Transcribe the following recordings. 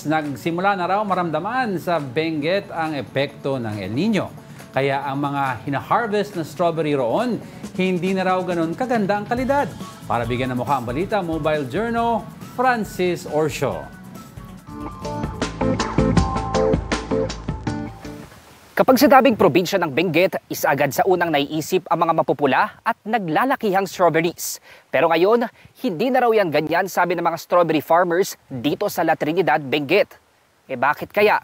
Nagsimula na raw maramdaman sa Benguet ang epekto ng El Nino. Kaya ang mga hina-harvest na strawberry roon, hindi na raw ganun kaganda ang kalidad. Para bigyan ng mukha ang balita, Mobile Journal, Francis Orsio. Kapag sinabing probinsya ng Benguet, isa agad sa unang naiisip ang mga mapupula at naglalakihang strawberries. Pero ngayon, hindi na raw yan ganyan, sabi ng mga strawberry farmers dito sa La Trinidad, Benguet. Bakit kaya?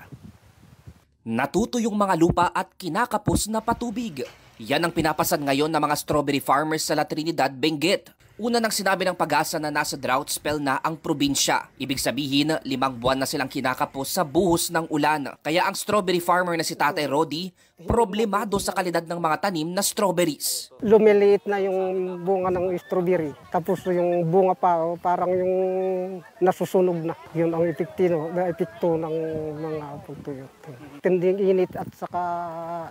Natuto yung mga lupa at kinakapos na patubig. Yan ang pinapasan ngayon ng mga strawberry farmers sa La Trinidad, Benguet. Una nang sinabi ng Pag-asa na nasa drought spell na ang probinsya. Ibig sabihin, 5 buwan na silang kinakapos sa buhos ng ulan. Kaya ang strawberry farmer na si Tatay Rodi, problemado sa kalidad ng mga tanim na strawberries. Lumiliit na yung bunga ng strawberry. Tapos yung bunga pa, parang yung nasusunog na. Yun ang epekto ng mga pagtuyot. Tinding init at saka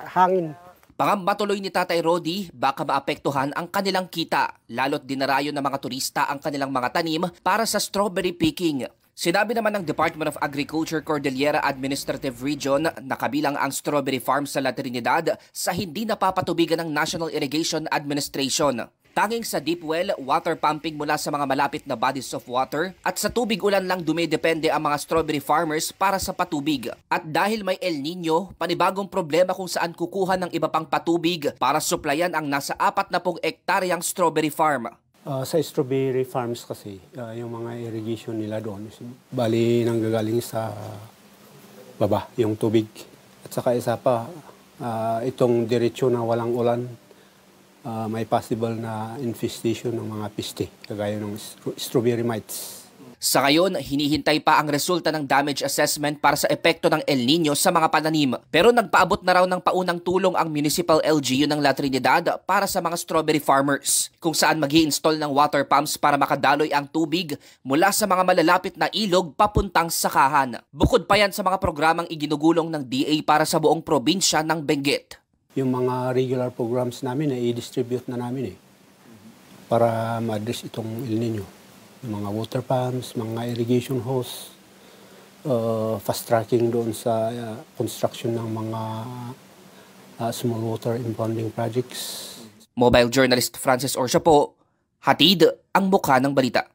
hangin. Pangamba tuloy ni Tatay Rodi, baka maapektuhan ang kanilang kita, lalo't dinarayo ng mga turista ang kanilang mga tanim para sa strawberry picking. Sinabi naman ng Department of Agriculture Cordillera Administrative Region na kabilang ang strawberry farm sa La Trinidad sa hindi napapatubigan ng National Irrigation Administration. Tanging sa deep well, water pumping mula sa mga malapit na bodies of water at sa tubig ulan lang dumidepende ang mga strawberry farmers para sa patubig. At dahil may El Nino, panibagong problema kung saan kukuha ng iba pang patubig para suplayan ang nasa 40 hektaryang strawberry farm. Sa strawberry farms kasi, yung mga irrigation nila doon, bali nanggagaling sa baba, yung tubig. At saka isa pa, itong diretsyo na walang ulan, may possible na infestation ng mga piste, kagaya ng strawberry mites. Sa ngayon, hinihintay pa ang resulta ng damage assessment para sa epekto ng El Nino sa mga pananim. Pero nagpaabot na raw ng paunang tulong ang Municipal LGU ng La Trinidad para sa mga strawberry farmers, kung saan mag-i-install ng water pumps para makadaloy ang tubig mula sa mga malalapit na ilog papuntang sakahan. Bukod pa yan sa mga programang iginugulong ng DA para sa buong probinsya ng Benguet. Yung mga regular programs namin i-distribute na namin para ma-address itong El Nino. Yung mga water pumps, mga irrigation hose, fast tracking doon sa construction ng mga small water impounding projects. Mobile journalist Francis Orsio po, hatid ang mukha ng balita.